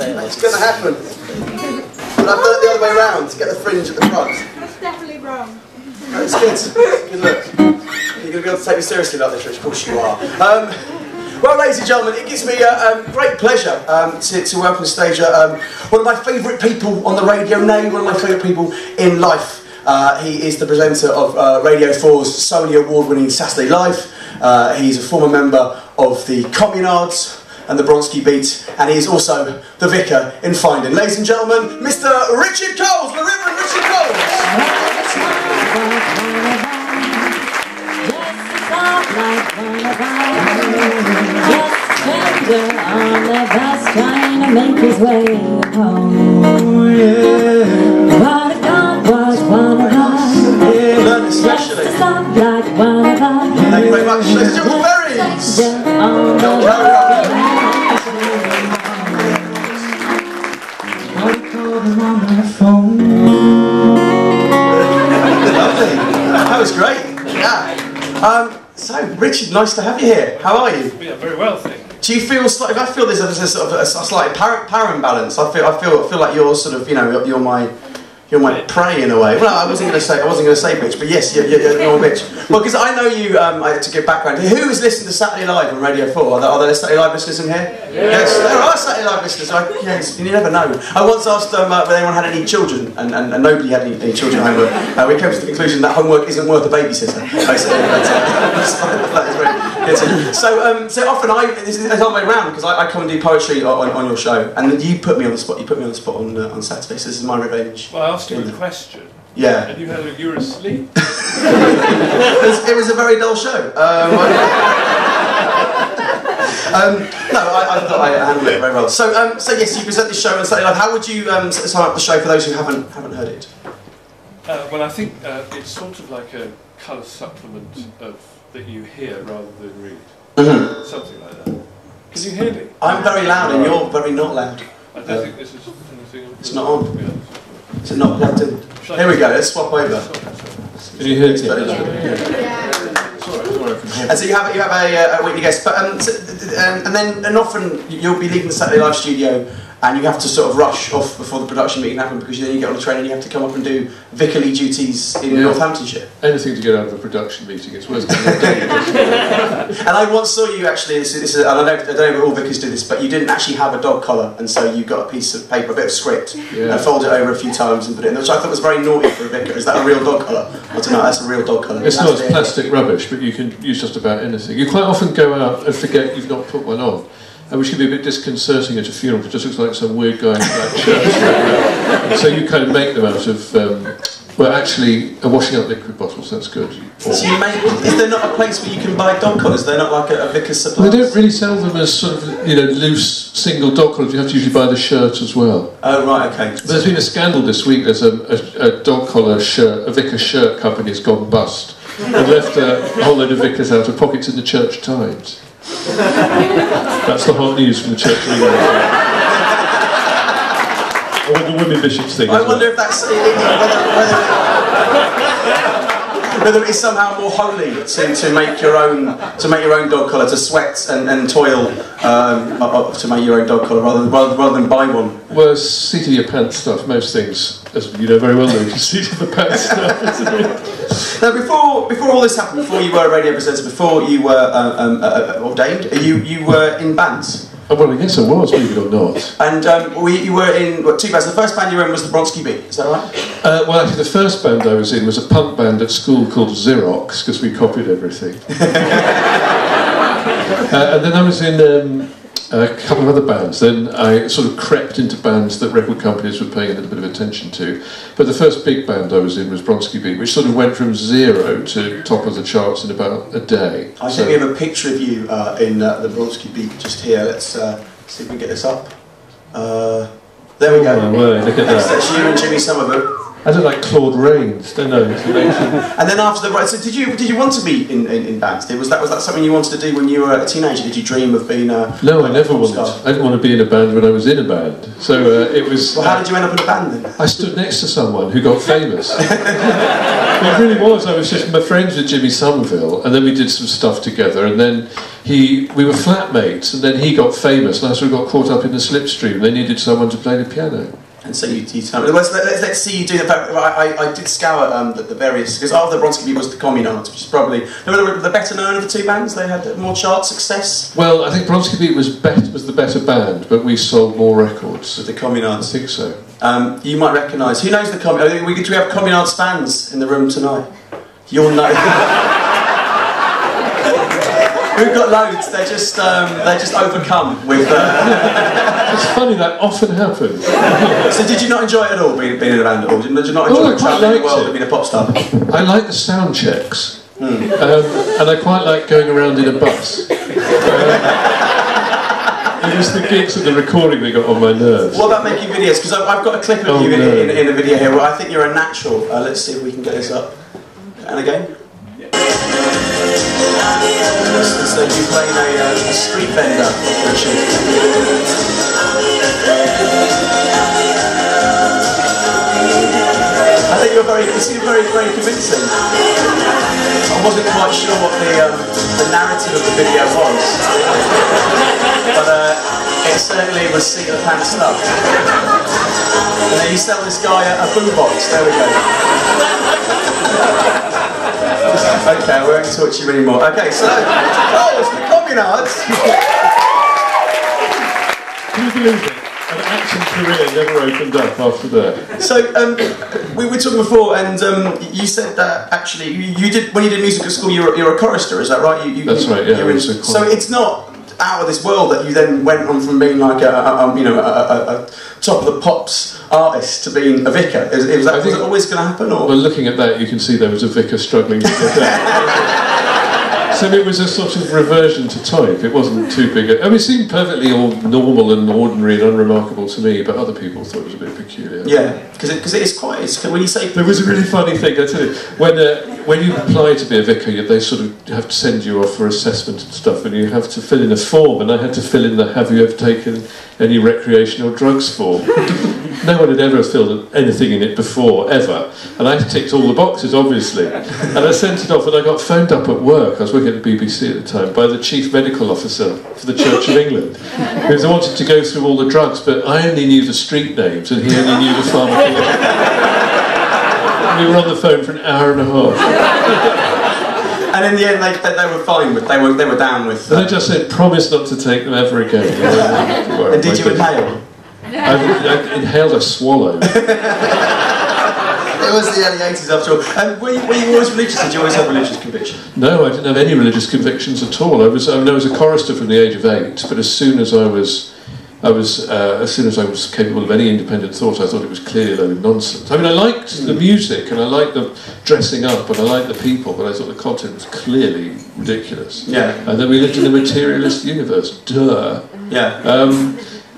It's going to happen. But I've done it the other way around to get the fringe at the front. That's definitely wrong. That's good. Good look. You're going to be able to take me seriously like this, Rich. Of course you are. Well, ladies and gentlemen, it gives me great pleasure to welcome to the stage one of my favourite people on the radio, nay, one of my favourite people in life. He is the presenter of Radio 4's Sony Award-winning Saturday Live. He's a former member of the Communards and the Bronski Beat, and he is also the vicar in Findon. Ladies and gentlemen, Mr. Richard Coles, the Reverend Richard Coles. On the bus trying to make his way home. Oh, yeah. But God was one of us. Yeah, learned especially. Like one of us. Thank you very much. Ladies and gentlemen, Berries. Lovely. That was great. Yeah. So, Richard, nice to have you here. How are you? Yeah, very well, thank you. Do you feel slightly? I feel there's a sort of a slight power imbalance. I feel like you're sort of, you know, you're my prey in a way. Well, I wasn't going to say bitch, but yes, you're a bitch. Well, because I know you. To give background, who has listened to Saturday Live on Radio 4? Are there Saturday Live listeners in here? Yes, there are Saturday Live listeners. Yes, you never know. I once asked them whether anyone had any children, and nobody had any children homework. We came to the conclusion that homework isn't worth a babysitter. Basically, that is very. So often this is the other way around, because I come and do poetry on your show, and then you put me on the spot. You put me on the spot on Saturday. So this is my revenge. Well, I asked you a question. Yeah. And you were asleep. It was a very dull show. No, I thought I handled it very well. So yes, you present this show on Saturday Live. How would you sum up the show for those who haven't heard it? Well, I think it's sort of like a colour supplement that you hear rather than read. Mm-hmm. Something like that. Can you hear me? I'm very loud and you're very not loud. I don't think this is anything. It's not on. Is it not plugged in? Here we go. Let's swap over. Can you hear me? And so you have a weekly guest, but and often you'll be leaving the Saturday Live studio, and you have to sort of rush off before the production meeting happens, because then you get on the train and you have to come up and do vicarly duties in Northamptonshire. Anything to get out of a production meeting, it's worth doing. And I once saw you actually. This is, and I don't know if all vicars do this, but you didn't actually have a dog collar, and so you got a piece of paper, a bit of script, and folded it over a few times and put it in, which I thought was very naughty for a vicar. Is that a real dog collar? I don't know. That's a real dog collar. It's not plastic rubbish, but you can use just about anything. You quite often go out and forget you've not put one on, which can be a bit disconcerting at a funeral, because it just looks like some weird guy in a black shirt. So you kind of make them out of, well, actually, washing up liquid bottles, that's good. So is there not a place where you can buy dog collars? They're not like a vicar's supply? They don't really sell them as sort of, loose single dog collars. You have to usually buy the shirt as well. Oh, right, okay. But there's been a scandal this week. There's a dog collar shirt, a vicar's shirt company has gone bust and left a whole load of vicars out of pockets in the Church Times. That's the hot news from the Church of England. Or what the women bishops think. I wonder if that's whether it's somehow more holy to make your own dog collar, to sweat and toil to make your own dog collar rather than buy one. Well, seat of your pants stuff. Most things, as you know very well, seat of the pants stuff. Isn't it? Now, before all this happened, before you were a radio presenter, before you were ordained, you were in bands. Well, I guess I was, believe it or not. And you were in two bands. The first band you were in was the Bronski Beat, is that right? Well, actually, the first band I was in was a punk band at school called Xerox, because we copied everything. And then I was in a couple of other bands. Then I sort of crept into bands that record companies were paying a little bit of attention to. But the first big band I was in was Bronski Beat, which sort of went from 0 to top of the charts in about a day. I think we have a picture of you in the Bronski Beat just here. Let's see if we can get this up. There we go. Oh my word, look at that. That's you and Jimmy Somerville. I look like Claude Rains, don't I? And then after the so did you want to be in bands? Was that something you wanted to do when you were a teenager? Did you dream of being a? No, I never wanted. I didn't want to be in a band when I was in a band. So it was. Well, how did you end up in a band then? I stood next to someone who got famous. It really was. I was just friends with Jimmy Somerville, and then we did some stuff together, and then we were flatmates, and then he got famous, and I sort of got caught up in the slipstream. They needed someone to play the piano. And so you tell me. Let's see you do that. I did scour the various, because after the Bronski Beat was the Communards, which is probably the better known of the two bands. They had more chart success. Well, I think Bronski Beat was the better band, but we sold more records. With the Communards? I think so. You might recognise. Who knows the Communards? Do we have Communards fans in the room tonight? You'll know. We've got loads. They're just overcome with. It's funny, that often happens. So did you not enjoy it at all, being in a band at all? Did you not enjoy travelling the world and being a pop star? I like the sound checks, and I quite like going around in a bus. It was the gigs and the recording that got on my nerves. What about making videos? Because I've got a clip of you in a video here where I think you're a natural. Let's see if we can get this up. And again. So you're playing a street vendor, Richard. I think you seem very convincing. I wasn't quite sure what the narrative of the video was, but it certainly was seat of the pants stuff. And then you sell this guy a boombox. There we go. Okay, I won't talk to you anymore. Okay, so it's the Communards. Can you believe it? An acting career never opened up after that. So we were talking before, and you said that actually you did when you did music at school. You're a chorister, is that right? That's right. Yeah. So it's not out of this world that you then went on from being like a top of the pops artist to being a vicar. Was it always going to happen? Or? Well, looking at that, you can see there was a vicar struggling to get that. So it was a sort of reversion to type. It wasn't too big. I mean, it seemed perfectly all normal and ordinary and unremarkable to me, but other people thought it was a bit peculiar. Yeah, because it is quite. When you say there was a really funny thing. I tell you, when you apply to be a vicar, they sort of have to send you off for assessment and stuff, and you have to fill in a form. And I had to fill in the "Have you ever taken any recreational drugs" form. No one had ever filled anything in it before, ever. And I ticked all the boxes, obviously. And I sent it off, and I got phoned up at work. I was working at the BBC at the time, by the chief medical officer for the Church of England, who wanted to go through all the drugs, but I only knew the street names, and he only knew the pharmacology. We were on the phone for an hour and a half. And in the end, they were fine with. They were down with. And I just said, promise not to take them ever again. And did you inhale? I inhaled a swallow. It was the early 80s after all. Were you always religious? Did you always have religious convictions? No, I didn't have any religious convictions at all. I was a chorister from the age of 8, but as soon as I was capable of any independent thought, I thought it was clearly a load of nonsense. I mean, I liked the music, and I liked the dressing up, and I liked the people, but I thought the content was clearly ridiculous. Yeah. And then we lived in a materialist universe. Duh. Yeah.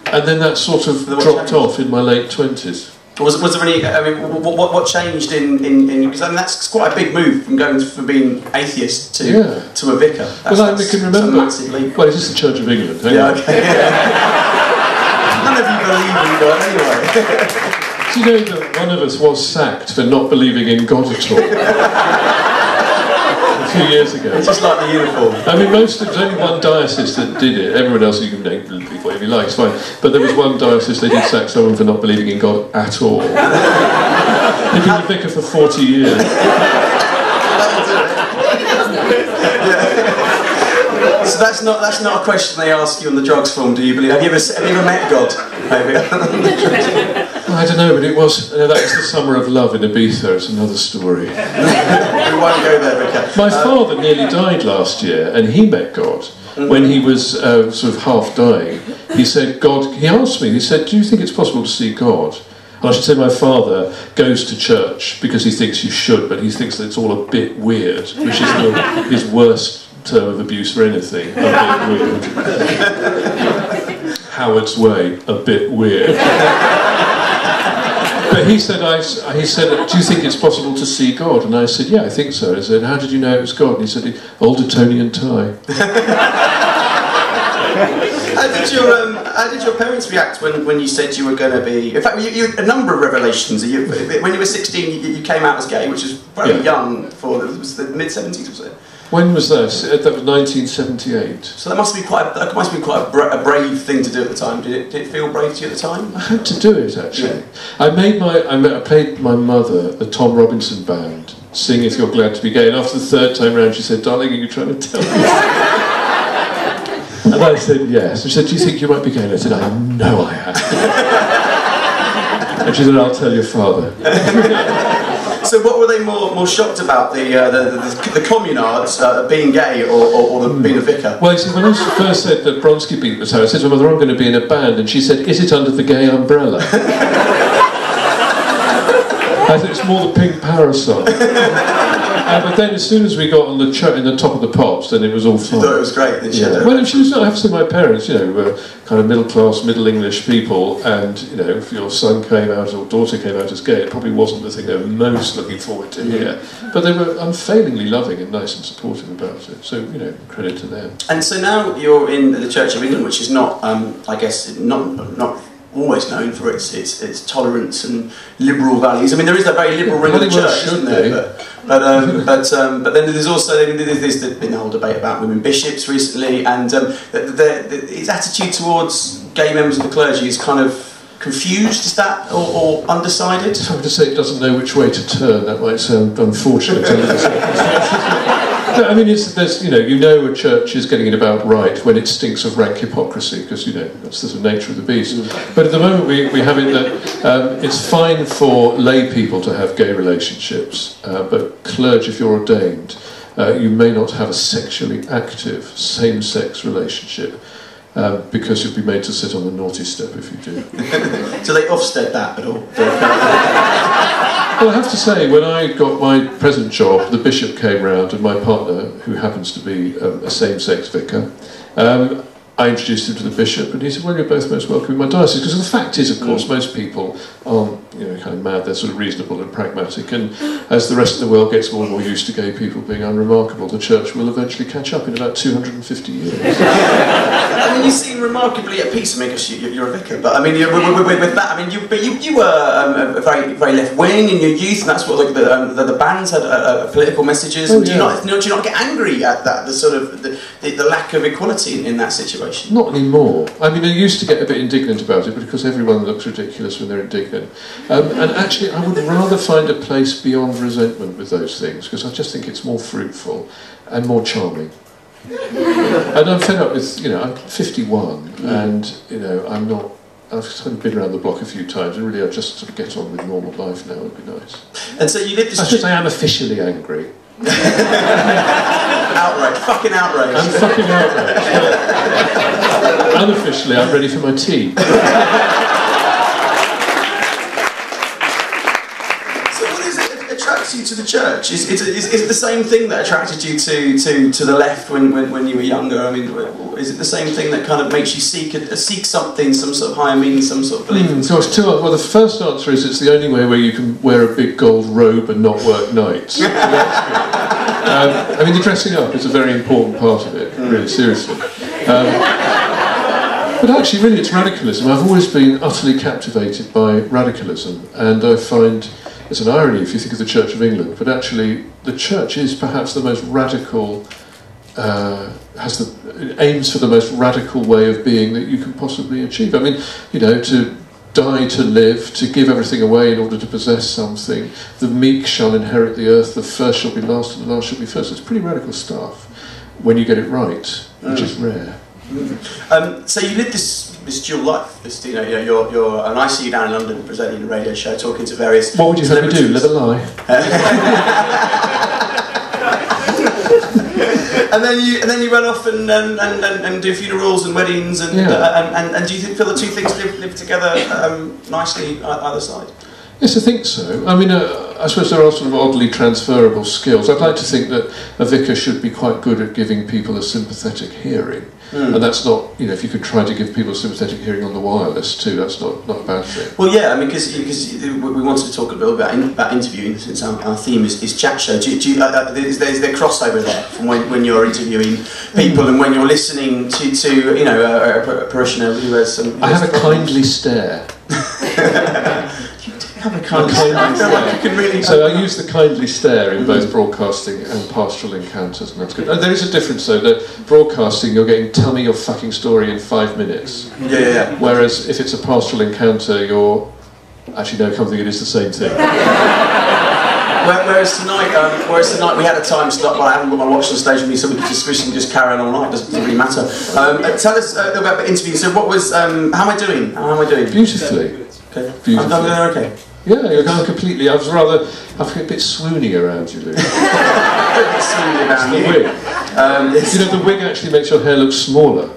And then that sort of dropped off in my late 20s. Was there any? I mean, what changed in? Because I mean, that's quite a big move from going from being atheist to a vicar. Well, I can remember. Massive leap. Well, it's just the Church of England. Yeah. Okay. None of you believe in God, anyway. Do you know that one of us was sacked for not believing in God at all? A few years ago. It's just like the uniform. I mean, there's only one diocese that did it. Everyone else, you can believe whatever you like, it's fine. But there was one diocese, they did sack someone for not believing in God at all. They've been a vicar for 40 years. So that's not a question they ask you on the drugs form. Do you believe? Have you ever met God? Maybe. I don't know, but it was. That was the summer of love in Ibiza. It's another story. We won't go there, Vicar. My father nearly died last year, and he met God when he was sort of half dying. He said, "God." He asked me. He said, "Do you think it's possible to see God?" And I should say my father goes to church because he thinks you should, but he thinks that it's all a bit weird, which is his worst term of abuse for anything. A bit weird. Howard's way. A bit weird. But he said, "Do you think it's possible to see God?" And I said, "Yeah, I think so." I said, "How did you know it was God?" And he said, "Old Etonian tie." how did your parents react when you said you were going to be? In fact, you had a number of revelations. When you were 16, you came out as gay, which is very young for it was the mid-70s, was it? When was that? That was 1978. So that must be quite a brave thing to do at the time. Did it feel brave to you at the time? I had to do it actually. Yeah. I played my mother the Tom Robinson band, Sing If You're Glad to Be Gay, and after the third time round she said, "Darling, are you trying to tell me?" And I said yes. She said, "Do you think you might be gay?" And I said, "I know I am." And she said, "I'll tell your father." So what were they more shocked about, the communards being gay or being a vicar? Well, you see, when I first said that Bronski beat was her, I said to my mother, "I'm going to be in a band," and she said, "Is it under the gay umbrella?" I think it's more the pink parasol. But then, as soon as we got on in the top of the pops, then it was all fine. You thought it was great. Yeah. Well, she was not have to say my parents, were kind of middle class, Middle English people, and if your son came out or daughter came out as gay, it probably wasn't the thing they were most looking forward to hear. But they were unfailingly loving and nice and supportive about it. So credit to them. And so now you're in the Church of England, which is not, I guess, not always known for its tolerance and liberal values. I mean, there is that very liberal ring of the church, isn't there? But then there's also there's been the whole debate about women bishops recently, and its attitude towards gay members of the clergy is kind of confused, is that, or undecided? It's hard to say it doesn't know which way to turn. That might sound unfortunate under the circumstances. No, I mean, a church is getting it about right when it stinks of rank hypocrisy, because that's the nature of the beast. But at the moment we have it that it's fine for lay people to have gay relationships, but clergy, if you're ordained, you may not have a sexually active same-sex relationship. Because you'll be made to sit on the naughty step if you do. So they Ofsted that at all? Well, I have to say, when I got my present job, the bishop came round, and my partner, who happens to be a same-sex vicar, I introduced him to the bishop, and he said, "Well, you're both most welcome in my diocese." Because the fact is, of course, most people aren't, kind of mad. They're sort of reasonable and pragmatic. And as the rest of the world gets more and more used to gay people being unremarkable, the church will eventually catch up in about 250 years. I mean, you seem remarkably at peace. I mean, because you're a vicar, but I mean, with that, I mean, you were very left wing in your youth, and that's what the bands had political messages. Oh, and do you not get angry at that? The lack of equality in that situation? Not anymore. I mean, I used to get a bit indignant about it because everyone looks ridiculous when they're indignant. And actually, I would rather find a place beyond resentment with those things, because I just think it's more fruitful and more charming. And I'm fed up with, I'm 51, and, I've sort of been around the block a few times, and really I just sort of get on with normal life now. Would be nice. And so you lived this... I suppose I am officially angry. Outrage, fucking outrage. I'm fucking outraged. Unofficially, I'm ready for my tea. So what is it that attracts you to the church? Is it the same thing that attracted you to the left when you were younger? I mean, is it the same thing that kind of makes you seek something, some sort of higher meaning, some sort of belief? So it's two. Well, the first answer is it's the only way where you can wear a big gold robe and not work nights. I mean, the dressing up is a very important part of it, really, seriously. But actually, really, it's radicalism. I've always been utterly captivated by radicalism, and I find it's an irony if you think of the Church of England, but actually, the Church is perhaps the most radical, aims for the most radical way of being that you can possibly achieve. I mean, to die to live, to give everything away in order to possess something. The meek shall inherit the earth, the first shall be last, and the last shall be first. It's pretty radical stuff when you get it right, which is rare. So you live this dual life. And I see you down in London presenting a radio show, talking to various. What would you have me do? Live a lie? And then you run off and do funerals and weddings and do you feel the two things live together nicely either side? Yes, I think so. I mean, I suppose there are sort of oddly transferable skills. I'd like to think that a vicar should be quite good at giving people a sympathetic hearing. Mm. And that's not, you know, if you could try to give people sympathetic hearing on the wireless too, that's not a bad thing. Well, yeah, I mean, because we wanted to talk a little bit about interviewing, since our theme is chat show. Is there crossover there from when you're interviewing people and when you're listening to you know, a parishioner who has some... I have a kindly stare. Have a kindly stare. I feel like you can really... So I use the kindly stare in both broadcasting and pastoral encounters, and that's good. And there is a difference though, that broadcasting you're getting, tell me your fucking story in 5 minutes. Yeah. Whereas if it's a pastoral encounter, you're... Actually, no, I can't think it is the same thing. Whereas tonight we had a time slot, but I haven't got my watch on stage with me, so we can just carry on all night. Doesn't really matter. Tell us about the interview. So, what was? How am I doing? Beautifully. Okay. Beautifully. I'm doing okay. Yeah, you're going completely. I feel a bit swoony around you, Lou. A bit swoony around the you. wig. You know, the wig actually makes your hair look smaller.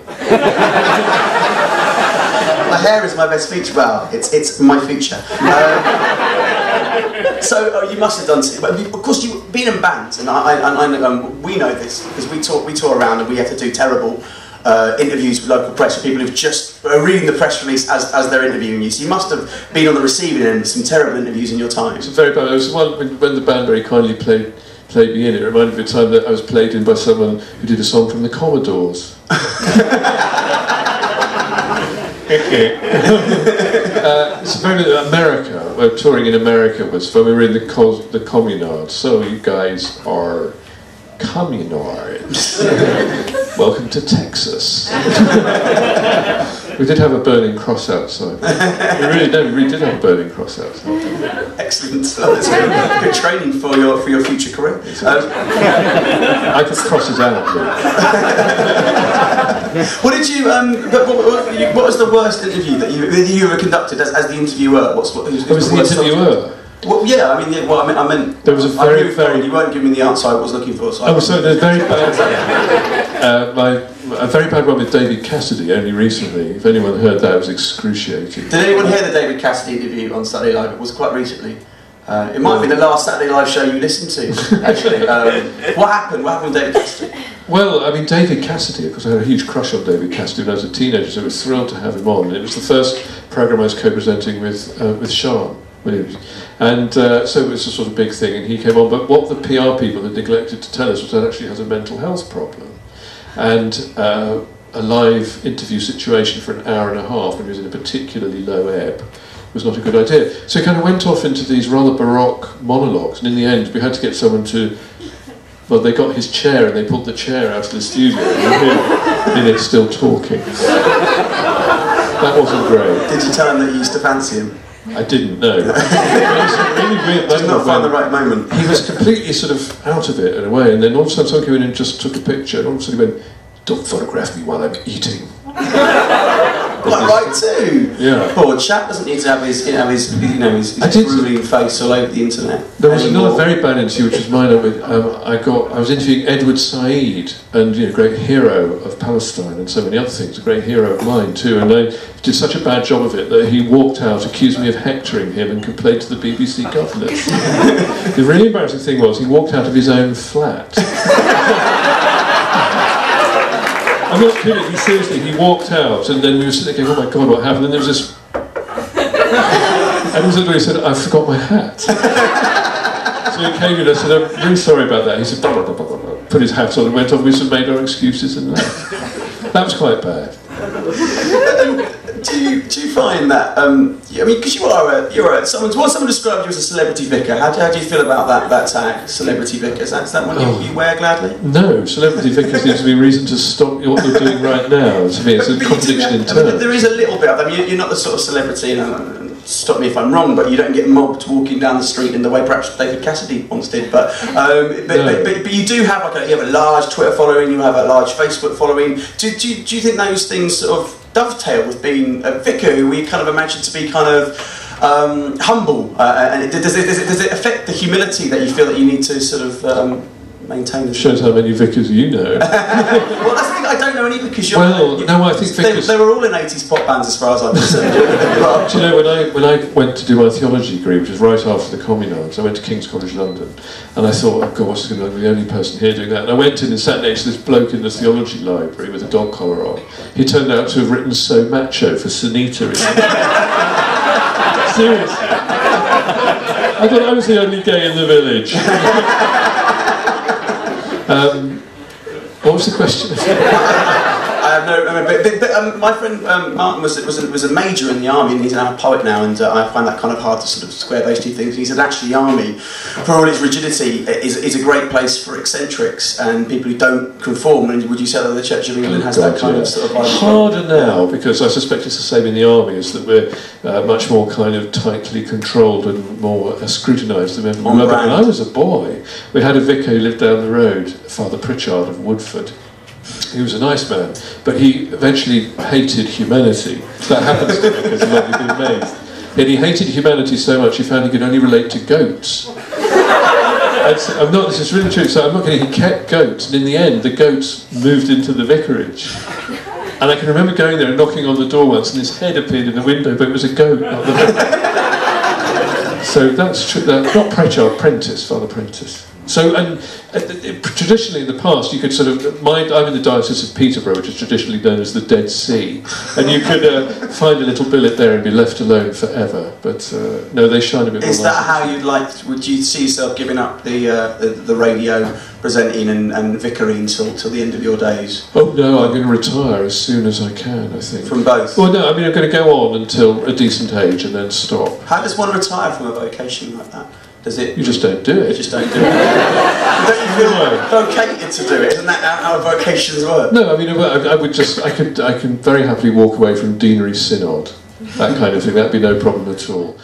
My hair is my best feature. Well, it's my feature. So you must have done. But of course, you being in bands, and we know this because we tour around and we have to do terrible interviews with local press with people who've just are reading the press release as they're interviewing you. So you must have been on the receiving end of some terrible interviews in your time. It's very bad. It was when the band very kindly played me in. It reminded me of a time that I was played in by someone who did a song from the Commodores. It's very America. We're touring in America was when we were in the communards. So you guys are communards. Welcome to Texas. We did have a burning cross outside. We really did have a burning cross outside. Excellent. So that's good training for your future career. I could cross it out. What did you? What was the worst interview that you ever conducted as the interviewer? Who's the interviewer? Well, yeah, I mean, well, I meant. There was a very. You weren't giving me the answer I was looking for. So there's very bad. A very bad one with David Cassidy only recently. If anyone heard that, it was excruciating. Did anyone hear the David Cassidy interview on Saturday Live? It was quite recently. It might have been the last Saturday Live show you listened to, actually. What happened? What happened with David Cassidy? Well, I mean, David Cassidy, of course, I had a huge crush on David Cassidy when I was a teenager, so I was thrilled to have him on. It was the first programme I was co-presenting with Sean Williams. And so it was a sort of big thing, and he came on. But what the PR people had neglected to tell us was that actually has a mental health problem. And a live interview situation for an hour and a half when he was in a particularly low ebb was not a good idea. So he kind of went off into these rather baroque monologues, and in the end we had to get someone to, well, they got his chair and they pulled the chair out of the studio and it's still talking. That wasn't great. Did you tell him that you used to fancy him? I didn't know. It was a really weird moment. Did not find the right moment. He was completely sort of out of it in a way, and then all of a sudden someone came in and just took a picture, and all of a sudden he went, "Don't photograph me while I'm eating." Quite right too. Yeah. Poor chap doesn't need to have his drooling face all over the internet. There was another very bad interview, which was mine. I was interviewing Edward Said, and great hero of Palestine, and so many other things. A great hero of mine too, and I did such a bad job of it that he walked out, accused me of hectoring him, and complained to the BBC governors. The really embarrassing thing was he walked out of his own flat. I'm not kidding, he walked out, and then we were sitting there going, oh my god, what happened? And there was this... and he said, I forgot my hat. So he came in and I said, I'm really sorry about that. He said, blah, blah, blah, blah, blah, put his hat on and went off, we made our excuses and left. That was quite bad. Do you find that, I mean, because someone described you as a celebrity vicar. How do you feel about that tag, celebrity vicar? Is that one you wear gladly? No, celebrity vicar seems to be a reason to stop what you're doing right now. To me, it's a contradiction in terms. There is a little bit of them. You're not the sort of celebrity, and stop me if I'm wrong, but you don't get mobbed walking down the street in the way perhaps David Cassidy once did. But you do have you have a large Twitter following, you have a large Facebook following. Do you think those things sort of dovetail with being a vicar who we kind of imagine to be kind of humble, and does it affect the humility that you feel that you need to sort of maintain. Shows how many vicars you know. Well, that's the thing. I don't know any because you're. Well, no, I think vicars. They were all in 80s pop bands as far as I'm concerned. Do you know when I went to do my theology degree, which was right after the Communards, I went to King's College London, and I thought, oh God, what's going to be the only person here doing that? And I went in and sat next to this bloke in the theology library with a dog collar on. He turned out to have written "So Macho" for Sunita. Seriously. I thought I was the only gay in the village. What was the question? My friend Martin was a major in the army, and he's now a poet now, and I find that kind of hard to sort of square those two things. And he said actually the army, for all its rigidity, is a great place for eccentrics and people who don't conform. And would you say that the Church of England has that kind of sort of harder now, because I suspect it's the same in the army, is that we're much more kind of tightly controlled and more scrutinised than ever. When I was a boy, we had a vicar who lived down the road, Father Pritchard of Woodford. He was a nice man, but he eventually hated humanity. That happens to me because of what you've been made. And he hated humanity so much he found he could only relate to goats. This is really true, so I'm not kidding, he kept goats, and in the end the goats moved into the vicarage. And I can remember going there and knocking on the door once, and his head appeared in the window, but it was a goat, not the vicar. So that's true, not Pritchard, Prentice, Father Prentice. So, and traditionally in the past, you could sort of, I'm in the Diocese of Peterborough, which is traditionally known as the Dead Sea, and you could find a little billet there and be left alone forever. But no, they shine a bit more. Is that how you'd like? Would you see yourself giving up the radio presenting and vicaring till the end of your days? Oh no, I'm going to retire as soon as I can, I think. From both? Well, no, I mean I'm going to go on until a decent age and then stop. How does one retire from a vocation like that? Does it? You just don't do it. You just don't do it. Don't you feel vocated to do it? Isn't that how vocations work? No, I mean I can very happily walk away from Deanery Synod, that kind of thing. That'd be no problem at all.